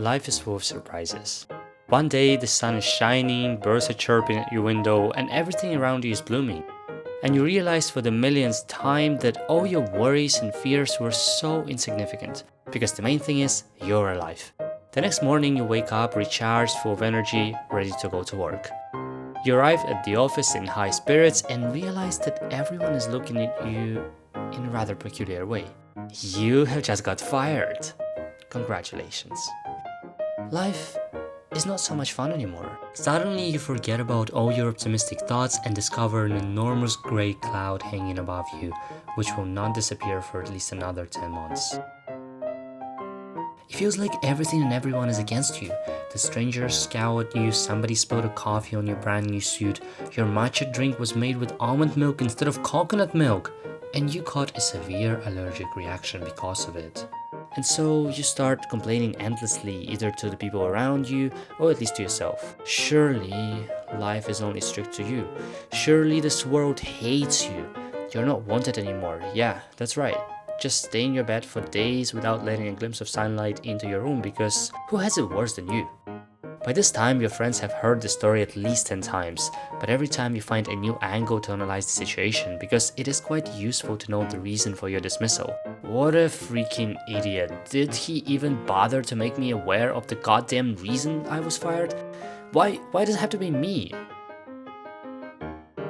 life is full of surprises. One day the sun is shining, birds are chirping at your window, and everything around you is blooming. And you realize for the millionth time that all your worries and fears were so insignificant, because the main thing is you're alive. The next morning you wake up recharged, full of energy, ready to go to work. You arrive at the office in high spirits and realize that everyone is looking at you in a rather peculiar way. You have just got fired. Congratulations. Life is not so much fun anymore. Suddenly you forget about all your optimistic thoughts and discover an enormous grey cloud hanging above you, which will not disappear for at least another 10 months. It feels like everything and everyone is against you. The strangers scowl at you, somebody spilled a coffee on your brand new suit, your matcha drink was made with almond milk instead of coconut milk, and you caught a severe allergic reaction because of it. And so you start complaining endlessly, either to the people around you or at least to yourself. Surely life is only strict to you. Surely this world hates you. You're not wanted anymore. Yeah, that's right. Just stay in your bed for days without letting a glimpse of sunlight into your room, because who has it worse than you? By this time, your friends have heard the story at least 10 times, but every time you find a new angle to analyze the situation, because it is quite useful to know the reason for your dismissal. What a freaking idiot. Did he even bother to make me aware of the goddamn reason I was fired? Why does it have to be me?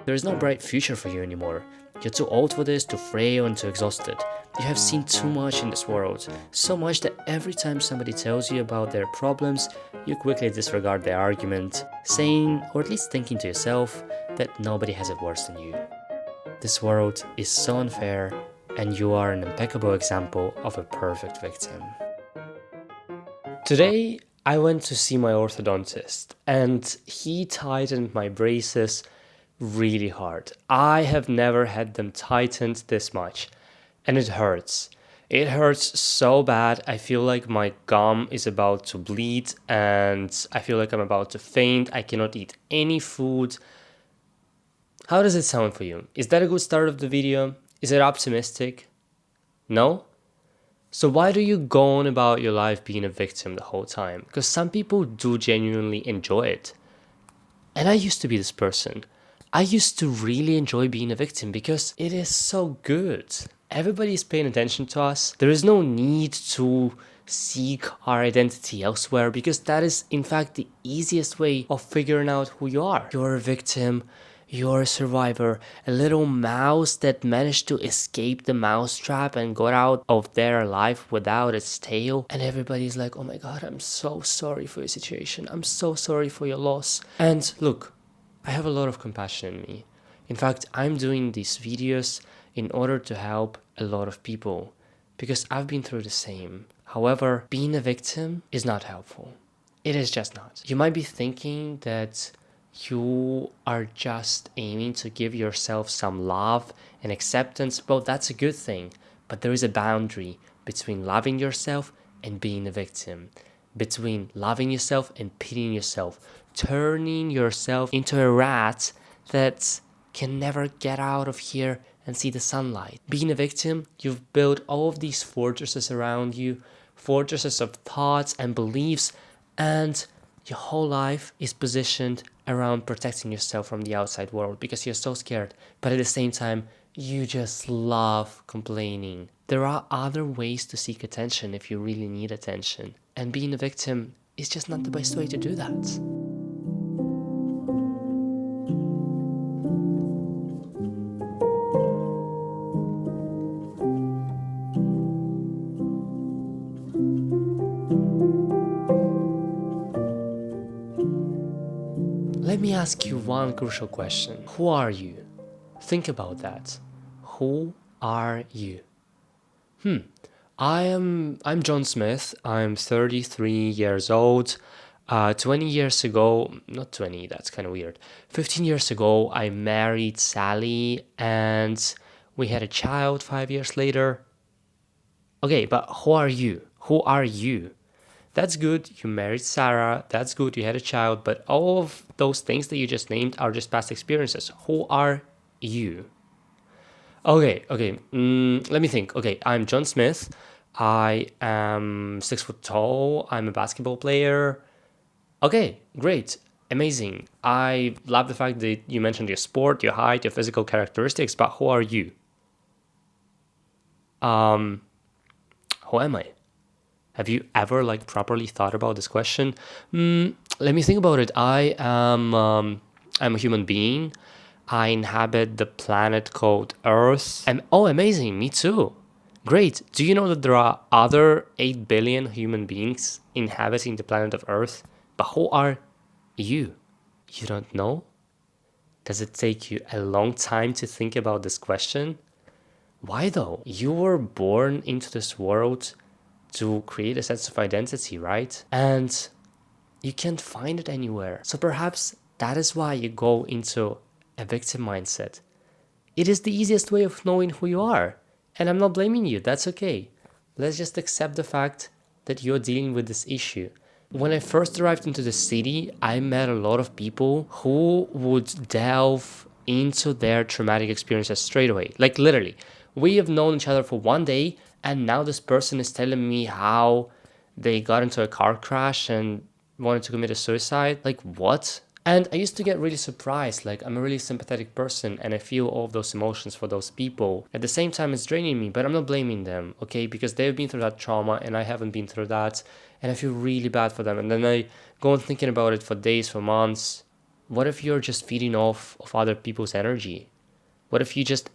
There is no bright future for you anymore. You're too old for this, too frail and too exhausted. You have seen too much in this world, so much that every time somebody tells you about their problems, you quickly disregard their argument, saying, or at least thinking to yourself, that nobody has it worse than you. This world is so unfair, and you are an impeccable example of a perfect victim. Today, I went to see my orthodontist, and he tightened my braces really hard. I have never had them tightened this much, and it hurts. It hurts so bad. I feel like my gum is about to bleed, and I feel like I'm about to faint. I cannot eat any food. How does it sound for you? Is that a good start of the video? Is it optimistic? No? So why do you go on about your life being a victim the whole time? Because some people do genuinely enjoy it. And I used to be this person. I used to really enjoy being a victim because it is so good. Everybody is paying attention to us. There is no need to seek our identity elsewhere, because that is in fact the easiest way of figuring out who you are. You're a victim, you're a survivor, a little mouse that managed to escape the mousetrap and got out of there alive without its tail. And everybody's like, oh my god, I'm so sorry for your situation. I'm so sorry for your loss. And look, I have a lot of compassion in me. In fact, I'm doing these videos in order to help a lot of people, because I've been through the same. However, being a victim is not helpful. It is just not. You might be thinking that you are just aiming to give yourself some love and acceptance. Well, that's a good thing, but there is a boundary between loving yourself and being a victim, between loving yourself and pitying yourself, turning yourself into a rat that can never get out of here and see the sunlight. Being a victim, you've built all of these fortresses around you, fortresses of thoughts and beliefs, and your whole life is positioned around protecting yourself from the outside world because you're so scared. But at the same time, you just love complaining. There are other ways to seek attention if you really need attention. And being a victim is just not the best way to do that. Let me ask you one crucial question. Who are you? Think about that. Who are you? I'm John Smith. I'm 33 years old. 20 years ago, not 20, that's kind of weird. 15 years ago, I married Sally and we had a child 5 years later. Okay, but who are you? Who are you? That's good, you married Sarah, that's good, you had a child, but all of those things that you just named are just past experiences. Who are you? Okay, let me think. Okay, I'm John Smith. I am 6 foot tall. I'm a basketball player. Okay, great. Amazing. I love the fact that you mentioned your sport, your height, your physical characteristics, but who are you? Who am I? Have you ever properly thought about this question? Let me think about it. I'm a human being. I inhabit the planet called Earth. And oh, amazing, me too. Great. Do you know that there are other 8 billion human beings inhabiting the planet of Earth? But who are you? You don't know? Does it take you a long time to think about this question? Why though? You were born into this world to create a sense of identity, right? And you can't find it anywhere. So perhaps that is why you go into a victim mindset. It is the easiest way of knowing who you are. And I'm not blaming you, that's okay. Let's just accept the fact that you're dealing with this issue. When I first arrived into the city, I met a lot of people who would delve into their traumatic experiences straight away. Like literally, we have known each other for one day, and now this person is telling me how they got into a car crash and wanted to commit a suicide. Like, what? And I used to get really surprised. Like, I'm a really sympathetic person and I feel all of those emotions for those people. At the same time, it's draining me, but I'm not blaming them, okay? Because they've been through that trauma and I haven't been through that. And I feel really bad for them. And then I go on thinking about it for days, for months. What if you're just feeding off of other people's energy? What if you just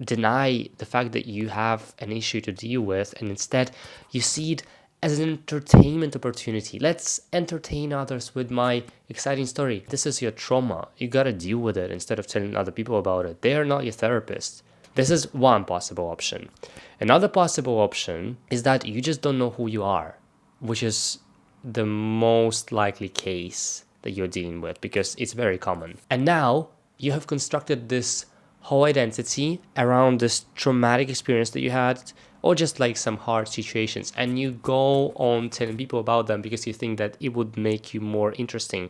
deny the fact that you have an issue to deal with and instead you see it as an entertainment opportunity? Let's entertain others with my exciting story. This is your trauma. You gotta deal with it instead of telling other people about it. They are not your therapist. This is one possible option. Another possible option is that you just don't know who you are, which is the most likely case that you're dealing with because it's very common. And now you have constructed this whole identity around this traumatic experience that you had, or just some hard situations, and you go on telling people about them because you think that it would make you more interesting.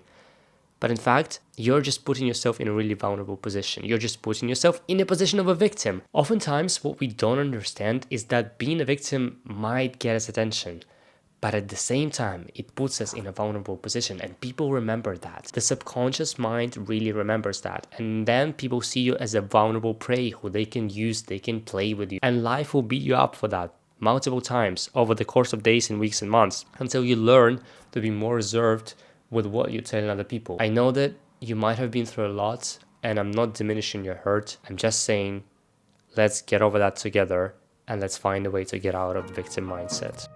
But in fact, you're just putting yourself in a really vulnerable position. You're just putting yourself in a position of a victim. Oftentimes, what we don't understand is that being a victim might get us attention. But at the same time, it puts us in a vulnerable position, and people remember that. The subconscious mind really remembers that. And then people see you as a vulnerable prey who they can use, they can play with you. And life will beat you up for that multiple times over the course of days and weeks and months until you learn to be more reserved with what you tell other people. I know that you might have been through a lot, and I'm not diminishing your hurt. I'm just saying, let's get over that together and let's find a way to get out of the victim mindset.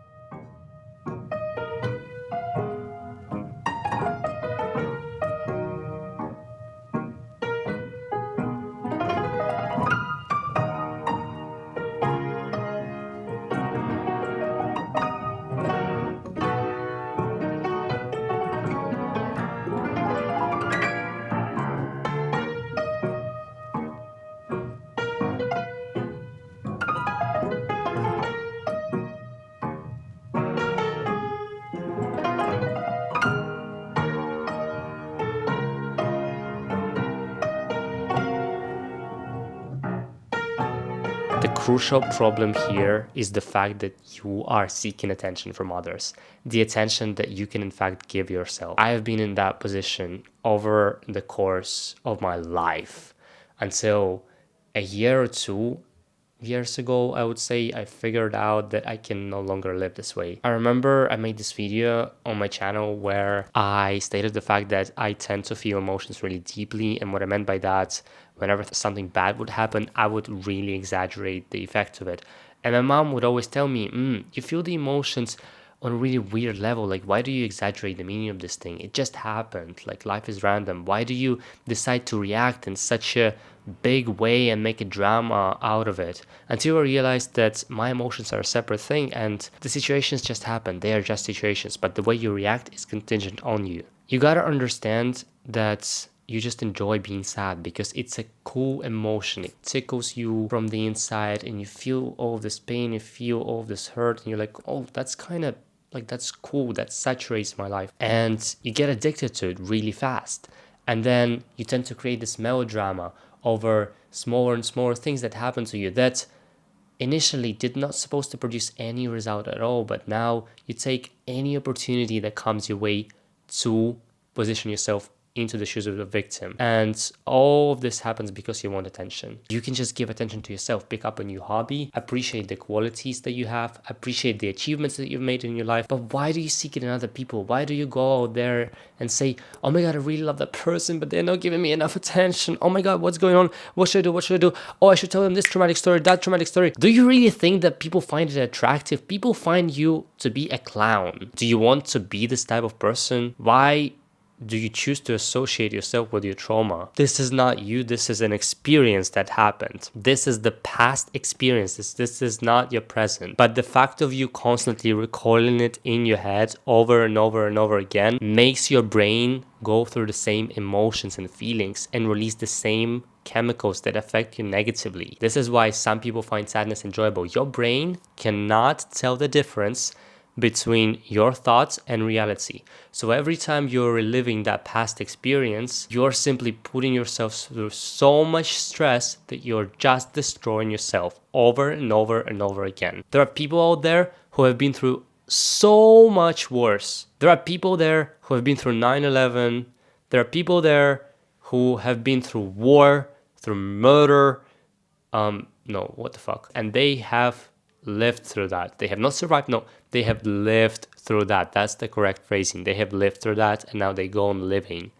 The crucial problem here is the fact that you are seeking attention from others, the attention that you can in fact give yourself. I have been in that position over the course of my life until a year or 2 years ago, I would say. I figured out that I can no longer live this way. I remember I made this video on my channel where I stated the fact that I tend to feel emotions really deeply, and what I meant by that, whenever something bad would happen, I would really exaggerate the effect of it. And my mom would always tell me, you feel the emotions on a really weird level. Like, why do you exaggerate the meaning of this thing? It just happened. Like, life is random. Why do you decide to react in such a big way and make a drama out of it? Until I realized that my emotions are a separate thing and the situations just happen. They are just situations, but the way you react is contingent on you. You gotta understand that you just enjoy being sad because it's a cool emotion. It tickles you from the inside and you feel all of this pain, you feel all of this hurt, and you're like, oh, that's kind of that's cool, that saturates my life. And you get addicted to it really fast. And then you tend to create this melodrama over smaller and smaller things that happen to you that initially did not supposed to produce any result at all, but now you take any opportunity that comes your way to position yourself into the shoes of the victim. And all of this happens because you want attention. You can just give attention to yourself, pick up a new hobby, appreciate the qualities that you have, appreciate the achievements that you've made in your life. But why do you seek it in other people? Why do you go out there and say, oh my God, I really love that person, but they're not giving me enough attention. Oh my God, what's going on? What should I do? What should I do? Oh, I should tell them this traumatic story, that traumatic story. Do you really think that people find it attractive? People find you to be a clown. Do you want to be this type of person? Why do you choose to associate yourself with your trauma? This is not you. This is an experience that happened. This is the past experience. This is not your present. But the fact of you constantly recalling it in your head over and over and over again makes your brain go through the same emotions and feelings and release the same chemicals that affect you negatively. This is why some people find sadness enjoyable. Your brain cannot tell the difference between your thoughts and reality. So every time you're reliving that past experience, you're simply putting yourself through so much stress that you're just destroying yourself over and over and over again. There are people out there who have been through so much worse. There are people there who have been through 9/11. There are people there who have been through war, through murder. And they have lived through that. They have not survived. No, they have lived through that. That's the correct phrasing. They have lived through that, and now they go on living.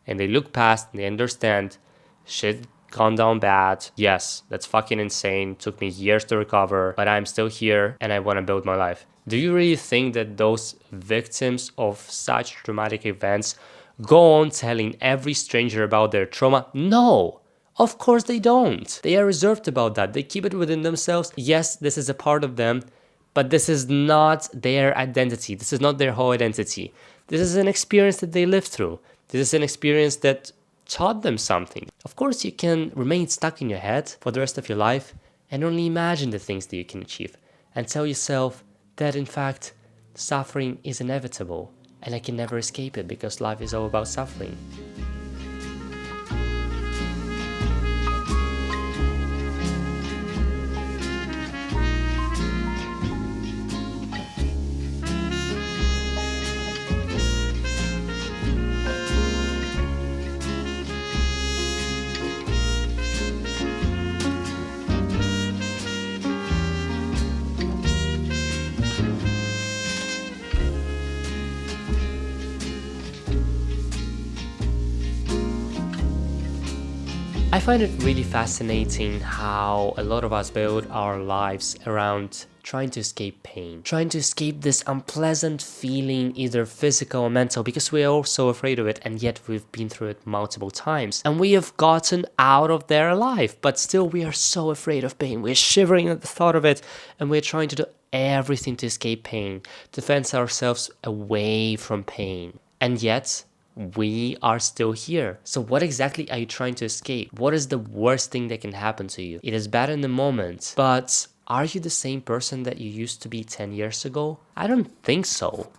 And they look past and they understand shit gone down bad. Yes, that's fucking insane. Took me years to recover, but I'm still here and I want to build my life. Do you really think that those victims of such traumatic events go on telling every stranger about their trauma? No. Of course they don't. They are reserved about that. They keep it within themselves. Yes, this is a part of them, but this is not their identity. This is not their whole identity. This is an experience that they lived through. This is an experience that taught them something. Of course, you can remain stuck in your head for the rest of your life and only imagine the things that you can achieve and tell yourself that, in fact, suffering is inevitable and I can never escape it because life is all about suffering. I find it really fascinating how a lot of us build our lives around trying to escape pain, trying to escape this unpleasant feeling, either physical or mental, because we are all so afraid of it, and yet we've been through it multiple times and we have gotten out of there alive, but still we are so afraid of pain. We're shivering at the thought of it and we're trying to do everything to escape pain, to fence ourselves away from pain, and yet we are still here. So what exactly are you trying to escape? What is the worst thing that can happen to you? It is bad in the moment, but are you the same person that you used to be 10 years ago? I don't think so.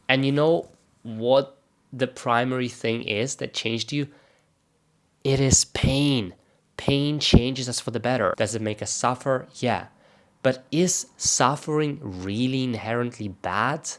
And you know what the primary thing is that changed you? It is pain. Pain changes us for the better. Does it make us suffer? Yeah. But is suffering really inherently bad?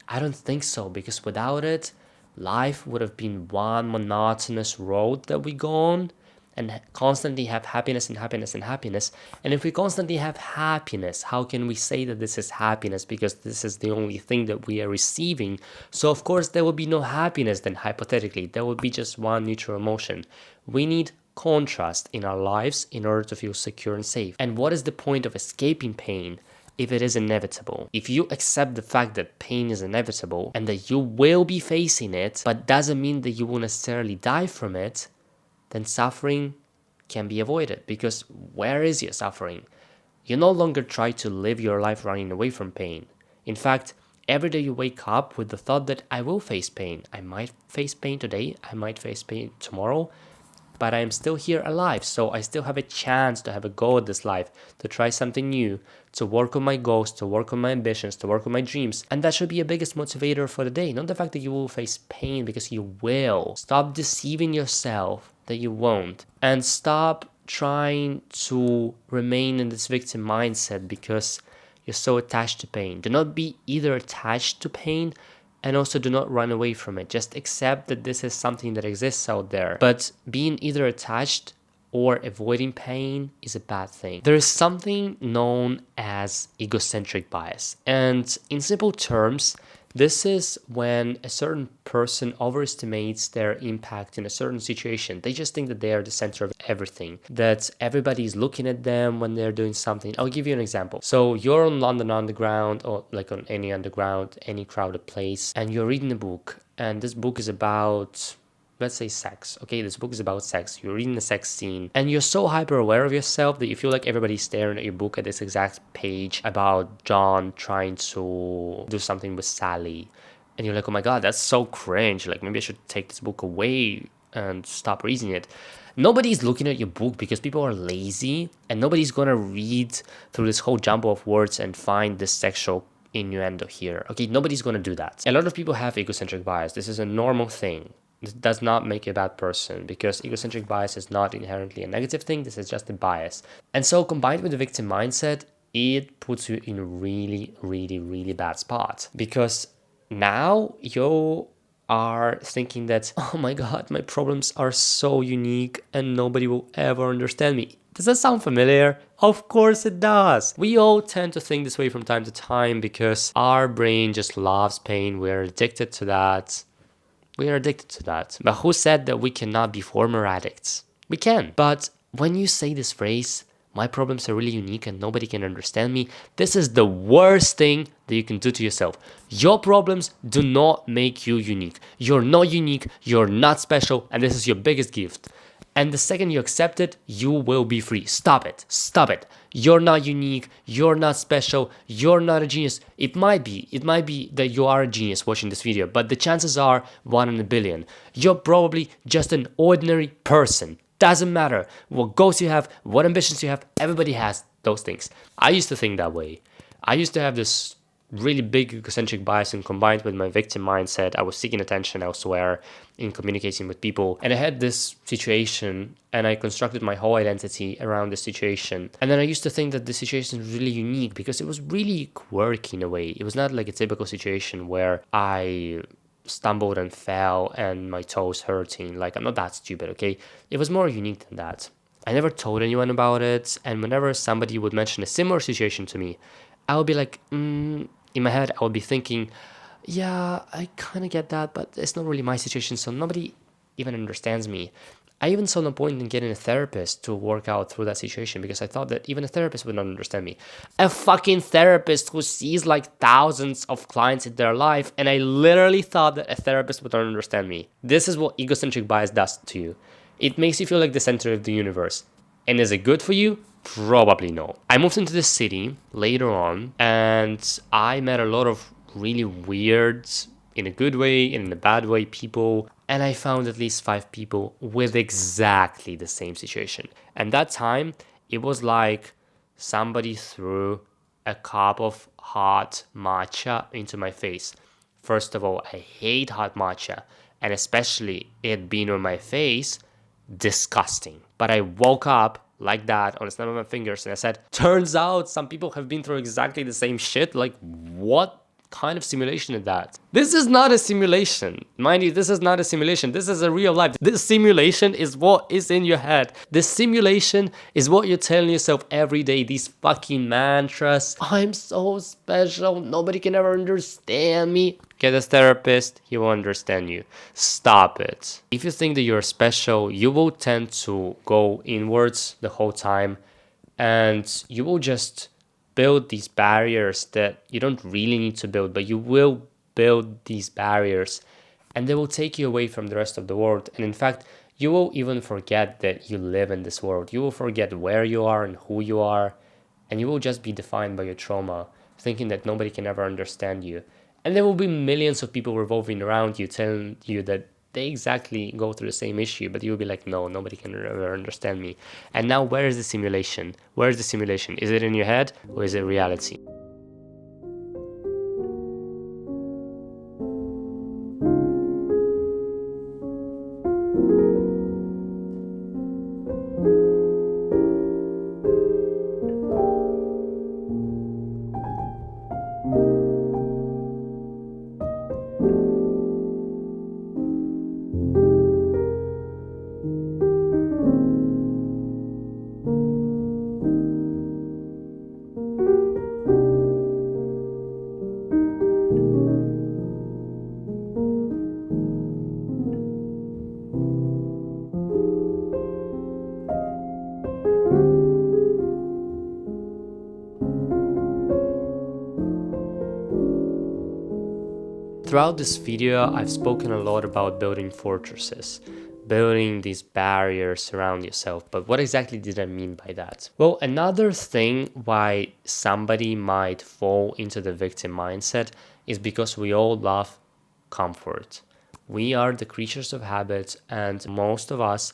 I don't think so, because without it, life would have been one monotonous road that we go on and constantly have happiness and happiness and happiness. And if we constantly have happiness, how can we say that this is happiness? Because this is the only thing that we are receiving. So of course there will be no happiness then, hypothetically. There will be just one neutral emotion. We need contrast in our lives in order to feel secure and safe. And what is the point of escaping pain if it is inevitable? If you accept the fact that pain is inevitable and that you will be facing it, but doesn't mean that you will necessarily die from it, then suffering can be avoided. Because where is your suffering? You no longer try to live your life running away from pain. In fact, every day you wake up with the thought that I will face pain. I might face pain today, I might face pain tomorrow, but I am still here alive, so I still have a chance to have a go at this life, to try something new, to work on my goals, to work on my ambitions, to work on my dreams. And that should be your biggest motivator for the day, not the fact that you will face pain, because you will. Stop deceiving yourself that you won't, and stop trying to remain in this victim mindset because you're so attached to pain. Do not be either attached to pain and also do not run away from it. Just accept that this is something that exists out there. But being either attached or avoiding pain is a bad thing. There is something known as egocentric bias. And in simple terms, this is when a certain person overestimates their impact in a certain situation. They just think that they are the center of everything, that everybody is looking at them when they're doing something. I'll give you an example. So you're on London Underground, or like on any underground, any crowded place, and you're reading a book. And this book is about, let's say, sex. Okay, this book is about sex. You're reading a sex scene and you're so hyper aware of yourself that you feel like everybody's staring at your book at this exact page about John trying to do something with Sally. And you're like, oh my God, that's so cringe. Like, maybe I should take this book away and stop reading it. Nobody's looking at your book because people are lazy, and nobody's gonna read through this whole jumble of words and find this sexual innuendo here. Okay, nobody's gonna do that. A lot of people have egocentric bias. This is a normal thing. This does not make you a bad person, because egocentric bias is not inherently a negative thing. This is just a bias. And so combined with the victim mindset, it puts you in a really, really, really bad spot, because now you are thinking that, oh my God, my problems are so unique and nobody will ever understand me. Does that sound familiar? Of course it does. We all tend to think this way from time to time because our brain just loves pain. We're addicted to that. We are addicted to that. But who said that we cannot be former addicts? We can. But when you say this phrase, my problems are really unique and nobody can understand me, this is the worst thing that you can do to yourself. Your problems do not make you unique. You're not unique, you're not special, and this is your biggest gift. And the second you accept it, you will be free. Stop it. Stop it. You're not unique. You're not special. You're not a genius. It might be that you are a genius watching this video, but the chances are 1 in a billion. You're probably just an ordinary person. Doesn't matter what goals you have, what ambitions you have. Everybody has those things. I used to think that way. I used to have this really big egocentric bias, and combined with my victim mindset, I was seeking attention elsewhere in communicating with people. And I had this situation and I constructed my whole identity around this situation. And then I used to think that the situation was really unique because it was really quirky in a way. It was not like a typical situation where I stumbled and fell and my toes hurting. Like, I'm not that stupid, okay? It was more unique than that. I never told anyone about it. And whenever somebody would mention a similar situation to me, I would be like, in my head, I would be thinking, yeah, I kind of get that, but it's not really my situation, so nobody even understands me. I even saw no point in getting a therapist to work out through that situation because I thought that even a therapist would not understand me. A fucking therapist who sees like thousands of clients in their life, and I literally thought that a therapist would not understand me. This is what egocentric bias does to you. It makes you feel like the center of the universe. And is it good for you? Probably no. I moved into this city later on, and I met a lot of really weird, in a good way and in a bad way, people. And I found at least 5 people with exactly the same situation. And that time, it was like somebody threw a cup of hot matcha into my face. First of all, I hate hot matcha, and especially it being on my face, disgusting. But I woke up like that on the snap of my fingers and I said, turns out some people have been through exactly the same shit. Like, what kind of simulation is that? This is not a simulation. Mind you, this is not a simulation. This is a real life. This simulation is what is in your head. This simulation is what you're telling yourself every day. These fucking mantras. I'm so special. Nobody can ever understand me. Get a therapist. He will understand you. Stop it. If you think that you're special, you will tend to go inwards the whole time, and you will just build these barriers that you don't really need to build, but you will build these barriers, and they will take you away from the rest of the world. And in fact, you will even forget that you live in this world. You will forget where you are and who you are, and you will just be defined by your trauma, thinking that nobody can ever understand you. And there will be millions of people revolving around you telling you that they exactly go through the same issue, but you'll be like, no, nobody can ever understand me. And now, where is the simulation? Where is the simulation? Is it in your head or is it reality? Throughout this video, I've spoken a lot about building fortresses, building these barriers around yourself. But what exactly did I mean by that? Well, another thing why somebody might fall into the victim mindset is because we all love comfort. We are the creatures of habit, and most of us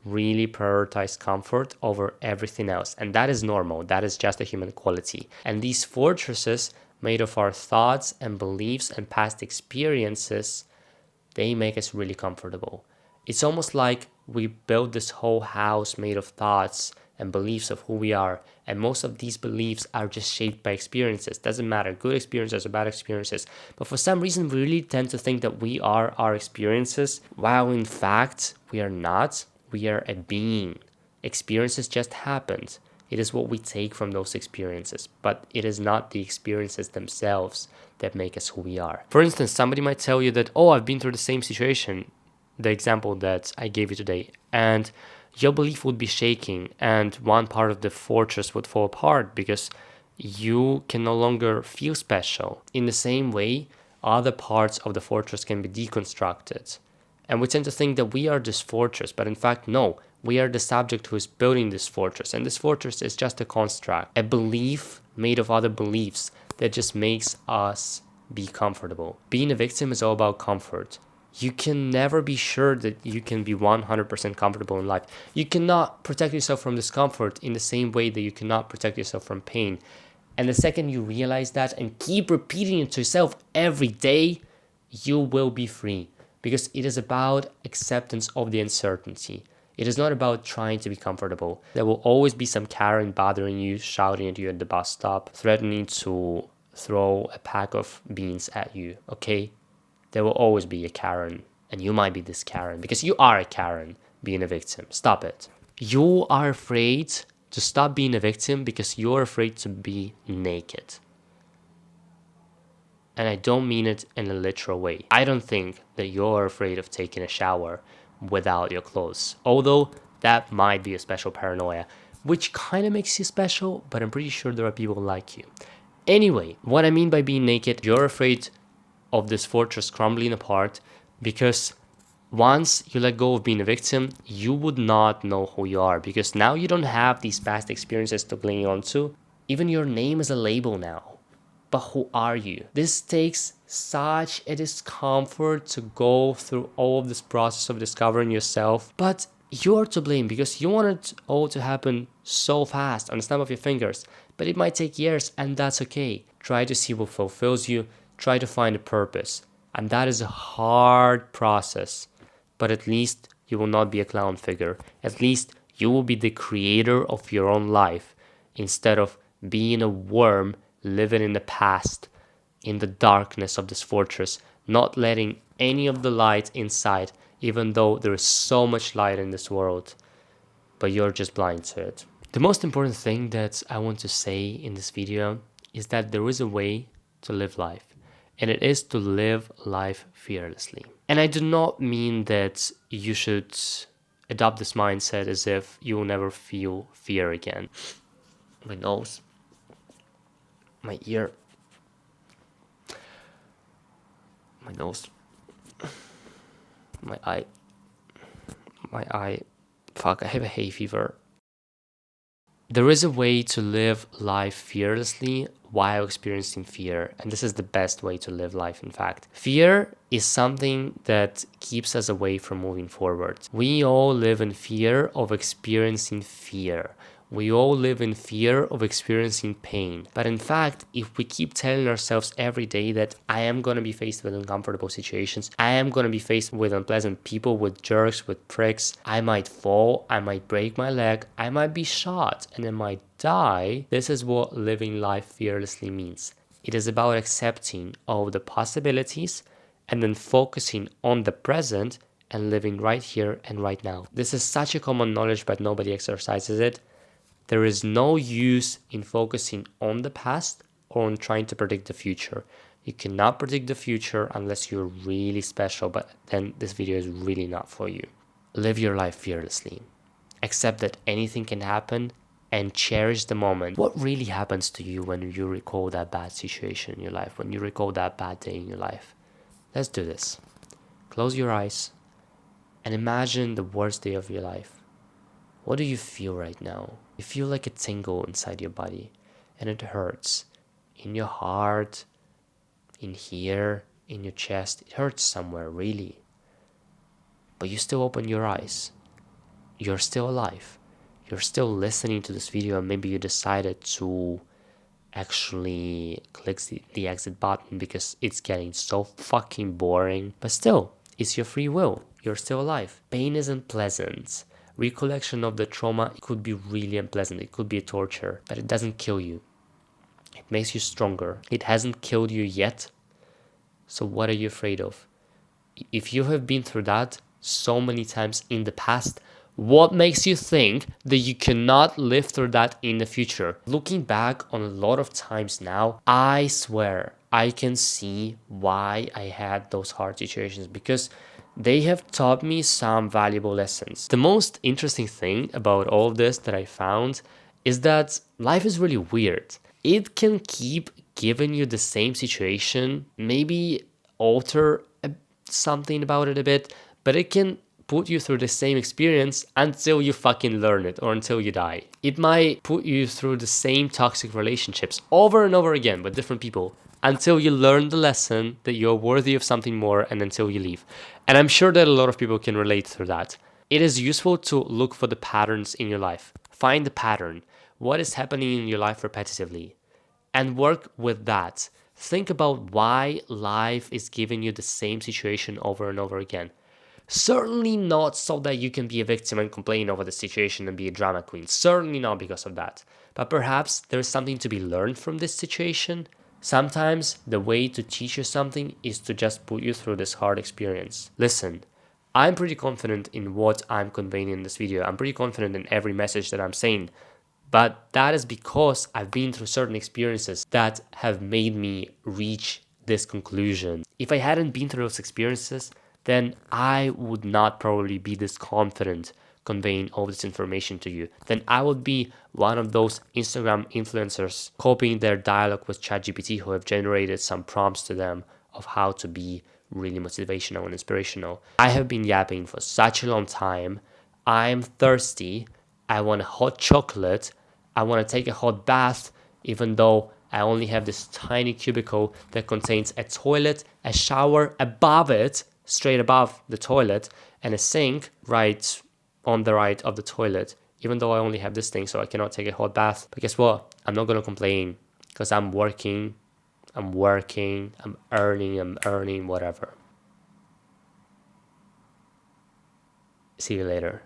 really prioritize comfort over everything else. And that is normal. That is just a human quality. And these fortresses made of our thoughts and beliefs and past experiences, they make us really comfortable. It's almost like we built this whole house made of thoughts and beliefs of who we are. And most of these beliefs are just shaped by experiences. Doesn't matter, good experiences or bad experiences. But for some reason, we really tend to think that we are our experiences, while in fact, we are not. We are a being. Experiences just happened. It is what we take from those experiences, but it is not the experiences themselves that make us who we are. For instance, somebody might tell you that, oh, I've been through the same situation, the example that I gave you today, and your belief would be shaking and one part of the fortress would fall apart because you can no longer feel special. In the same way, other parts of the fortress can be deconstructed. And we tend to think that we are this fortress, but in fact, no. We are the subject who is building this fortress, and this fortress is just a construct, a belief made of other beliefs that just makes us be comfortable. Being a victim is all about comfort. You can never be sure that you can be 100% comfortable in life. You cannot protect yourself from discomfort in the same way that you cannot protect yourself from pain. And the second you realize that and keep repeating it to yourself every day, you will be free. Because it is about acceptance of the uncertainty. It is not about trying to be comfortable. There will always be some Karen bothering you, shouting at you at the bus stop, threatening to throw a pack of beans at you, okay? There will always be a Karen, and you might be this Karen, because you are a Karen being a victim. Stop it. You are afraid to stop being a victim because you're afraid to be naked. And I don't mean it in a literal way. I don't think that you're afraid of taking a shower without your clothes. Although that might be a special paranoia, which kind of makes you special, but I'm pretty sure there are people like you. Anyway, what I mean by being naked, you're afraid of this fortress crumbling apart because once you let go of being a victim, you would not know who you are because now you don't have these past experiences to cling on to. Even your name is a label now. But who are you? This takes such a discomfort to go through all of this process of discovering yourself. But you're to blame because you want it all to happen so fast on the snap of your fingers. But it might take years, and that's okay. Try to see what fulfills you. Try to find a purpose. And that is a hard process. But at least you will not be a clown figure. At least you will be the creator of your own life instead of being a worm living in the past, in the darkness of this fortress, not letting any of the light inside, even though there is so much light in this world, but you're just blind to it. The most important thing that I want to say in this video is that there is a way to live life, and it is to live life fearlessly. And I do not mean that you should adopt this mindset as if you will never feel fear again. My nose. My ear, my nose, my eye, fuck, I have a hay fever. There is a way to live life fearlessly while experiencing fear, and this is the best way to live life, in fact. Fear is something that keeps us away from moving forward. We all live in fear of experiencing fear. We all live in fear of experiencing pain. But in fact, if we keep telling ourselves every day that I am going to be faced with uncomfortable situations, I am going to be faced with unpleasant people, with jerks, with pricks, I might fall, I might break my leg, I might be shot, and I might die, this is what living life fearlessly means. It is about accepting all the possibilities and then focusing on the present and living right here and right now. This is such a common knowledge, but nobody exercises it. There is no use in focusing on the past or on trying to predict the future. You cannot predict the future unless you're really special, but then this video is really not for you. Live your life fearlessly. Accept that anything can happen and cherish the moment. What really happens to you when you recall that bad situation in your life, when you recall that bad day in your life? Let's do this. Close your eyes and imagine the worst day of your life. What do you feel right now? You feel like a tingle inside your body, and it hurts. In your heart, in here, in your chest. It hurts somewhere, really. But you still open your eyes. You're still alive. You're still listening to this video, and maybe you decided to actually click the exit button because it's getting so fucking boring. But still, it's your free will. You're still alive. Pain isn't pleasant. Recollection of the trauma could be really unpleasant. It could be a torture, but it doesn't kill you. It makes you stronger. It hasn't killed you yet. So what are you afraid of? If you have been through that so many times in the past, what makes you think that you cannot live through that in the future? Looking back on a lot of times now, I swear I can see why I had those hard situations, because they have taught me some valuable lessons. The most interesting thing about all of this that I found is that life is really weird. It can keep giving you the same situation, maybe alter something about it a bit, but it can put you through the same experience until you fucking learn it or until you die. It might put you through the same toxic relationships over and over again with different people until you learn the lesson that you're worthy of something more, and until you leave. And I'm sure that a lot of people can relate to that. It is useful to look for the patterns in your life. Find the pattern. What is happening in your life repetitively? And work with that. Think about why life is giving you the same situation over and over again. Certainly not so that you can be a victim and complain over the situation and be a drama queen. Certainly not because of that. But perhaps there is something to be learned from this situation. Sometimes the way to teach you something is to just put you through this hard experience. Listen, I'm pretty confident in what I'm conveying in this video. I'm pretty confident in every message that I'm saying. But that is because I've been through certain experiences that have made me reach this conclusion. If I hadn't been through those experiences, then I would not probably be this confident conveying all this information to you. Then I would be one of those Instagram influencers copying their dialogue with ChatGPT, who have generated some prompts to them of how to be really motivational and inspirational. I have been yapping for such a long time. I'm thirsty. I want a hot chocolate. I want to take a hot bath, even though I only have this tiny cubicle that contains a toilet, a shower above it, straight above the toilet, and a sink right on the right of the toilet, even though I only have this thing, so I cannot take a hot bath. But guess what? I'm not going to complain, because I'm working, I'm earning, whatever. See you later.